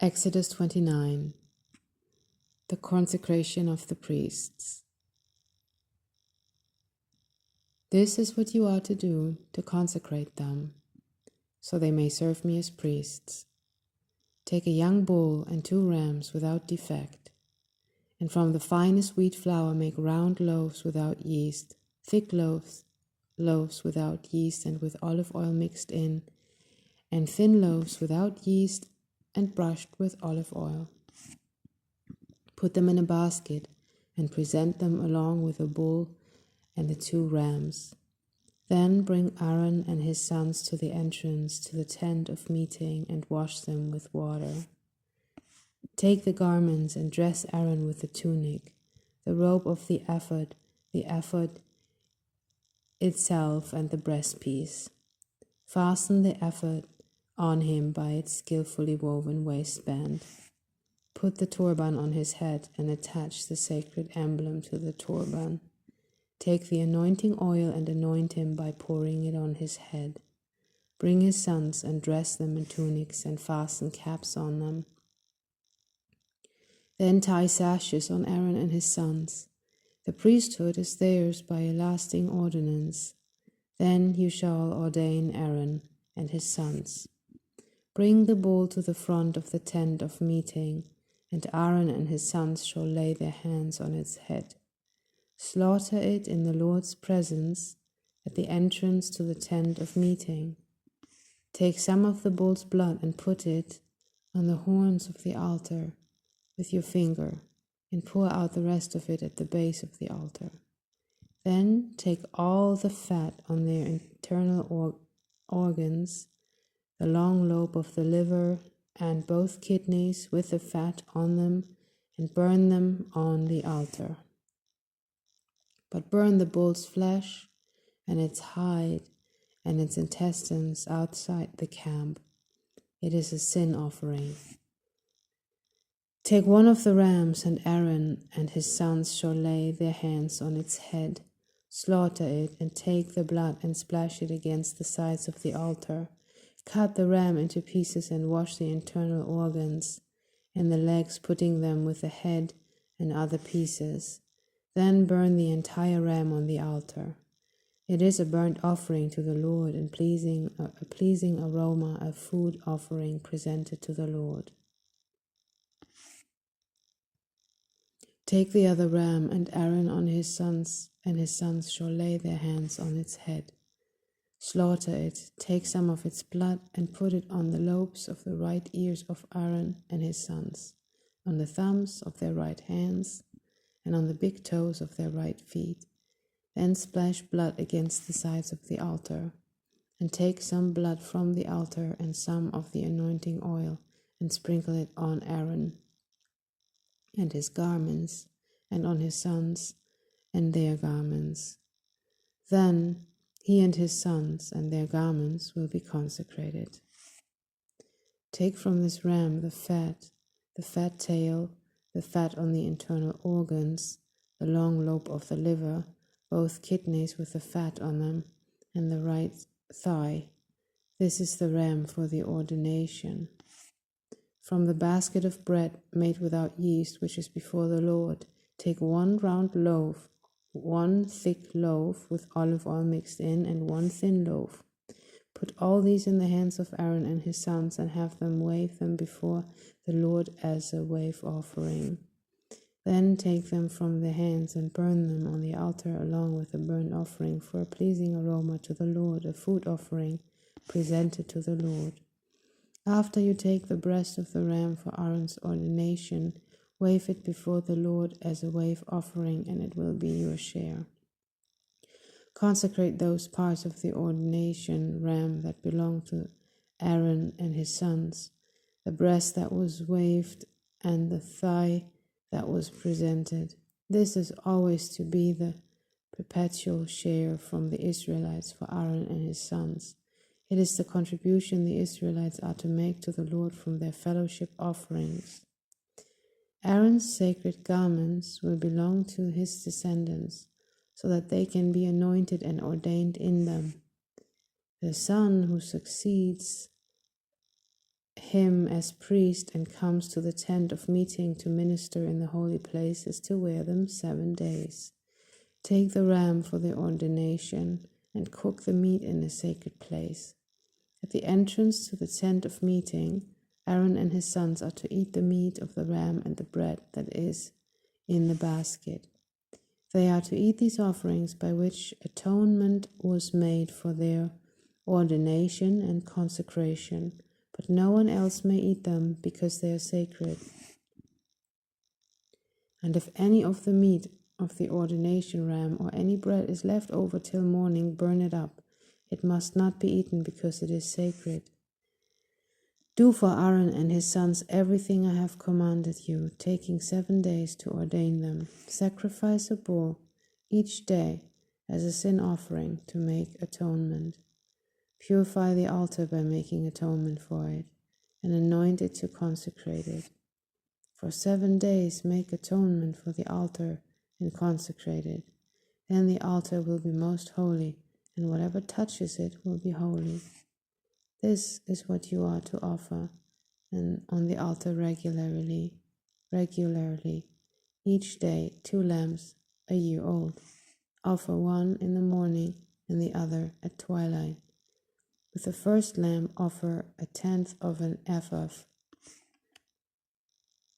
Exodus 29. The consecration of the priests. This is what you are to do to consecrate them, so they may serve me as priests. Take a young bull and 2 rams without defect, and from the finest wheat flour make round loaves without yeast, thick loaves without yeast and with olive oil mixed in, and thin loaves without yeast and brushed with olive oil. Put them in a basket and present them along with the bull and the 2 rams. Then bring Aaron and his sons to the entrance to the tent of meeting and wash them with water. Take the garments and dress Aaron with the tunic, the robe of the ephod itself and the breastpiece. Fasten the ephod on him by its skillfully woven waistband. Put the turban on his head and attach the sacred emblem to the turban. Take the anointing oil and anoint him by pouring it on his head. Bring his sons and dress them in tunics and fasten caps on them. Then tie sashes on Aaron and his sons. The priesthood is theirs by a lasting ordinance. Then you shall ordain Aaron and his sons. Bring the bull to the front of the tent of meeting, and Aaron and his sons shall lay their hands on its head. Slaughter it in the Lord's presence at the entrance to the tent of meeting. Take some of the bull's blood and put it on the horns of the altar with your finger, and pour out the rest of it at the base of the altar. Then take all the fat on their internal organs, the long lobe of the liver, and both kidneys with the fat on them, and burn them on the altar. But burn the bull's flesh and its hide and its intestines outside the camp. It is a sin offering. Take one of the rams, and Aaron and his sons shall lay their hands on its head. Slaughter it, and take the blood and splash it against the sides of the altar. Cut the ram into pieces and wash the internal organs and the legs, putting them with the head and other pieces. Then burn the entire ram on the altar. It is a burnt offering to the Lord, and a pleasing aroma, a food offering presented to the Lord. Take the other ram, and Aaron and his sons shall lay their hands on its head. Slaughter it, take some of its blood, and put it on the lobes of the right ears of Aaron and his sons, on the thumbs of their right hands, and on the big toes of their right feet. Then splash blood against the sides of the altar, and take some blood from the altar and some of the anointing oil, and sprinkle it on Aaron and his garments, and on his sons and their garments. Then he and his sons and their garments will be consecrated. Take from this ram the fat tail, the fat on the internal organs, the long lobe of the liver, both kidneys with the fat on them, and the right thigh. This is the ram for the ordination. From the basket of bread made without yeast, which is before the Lord, take 1 round loaf, 1 thick loaf with olive oil mixed in, and 1 thin loaf. Put all these in the hands of Aaron and his sons, and have them wave them before the Lord as a wave offering. Then take them from their hands and burn them on the altar along with a burnt offering for a pleasing aroma to the Lord, a food offering presented to the Lord. After you take the breast of the ram for Aaron's ordination, wave it before the Lord as a wave offering, and it will be your share. Consecrate those parts of the ordination ram that belong to Aaron and his sons, the breast that was waved and the thigh that was presented. This is always to be the perpetual share from the Israelites for Aaron and his sons. It is the contribution the Israelites are to make to the Lord from their fellowship offerings. Aaron's sacred garments will belong to his descendants, so that they can be anointed and ordained in them. The son who succeeds him as priest and comes to the tent of meeting to minister in the holy place is to wear them 7 days. Take the ram for the ordination and cook the meat in a sacred place. At the entrance to the tent of meeting, Aaron and his sons are to eat the meat of the ram and the bread that is in the basket. They are to eat these offerings by which atonement was made for their ordination and consecration, but no one else may eat them because they are sacred. And if any of the meat of the ordination ram or any bread is left over till morning, burn it up. It must not be eaten because it is sacred. Do for Aaron and his sons everything I have commanded you, taking 7 days to ordain them. Sacrifice a bull each day as a sin offering to make atonement. Purify the altar by making atonement for it, and anoint it to consecrate it. For 7 days make atonement for the altar and consecrate it. Then the altar will be most holy, and whatever touches it will be holy. This is what you are to offer, and on the altar regularly, each day 2 lambs a year old. Offer one in the morning and the other at twilight. With the first lamb offer 1/10 of an ephah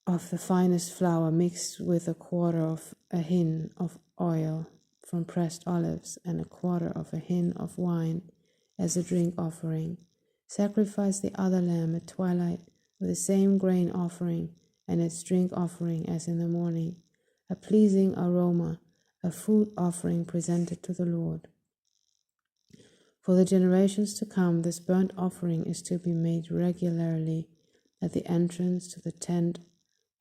of the finest flour mixed with 1/4 of a hin of oil from pressed olives and 1/4 of a hin of wine as a drink offering. Sacrifice the other lamb at twilight with the same grain offering and its drink offering as in the morning, a pleasing aroma, a food offering presented to the Lord. For the generations to come, this burnt offering is to be made regularly at the entrance to the tent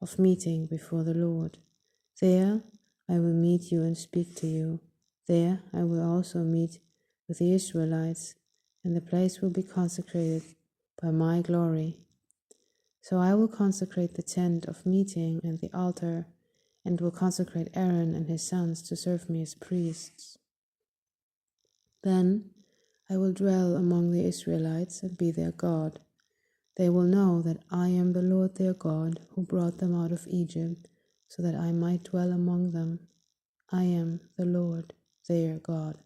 of meeting before the Lord. There I will meet you and speak to you. There I will also meet with the Israelites, and the place will be consecrated by my glory. So I will consecrate the tent of meeting and the altar, and will consecrate Aaron and his sons to serve me as priests. Then I will dwell among the Israelites and be their God. They will know that I am the Lord their God, who brought them out of Egypt, so that I might dwell among them. I am the Lord their God.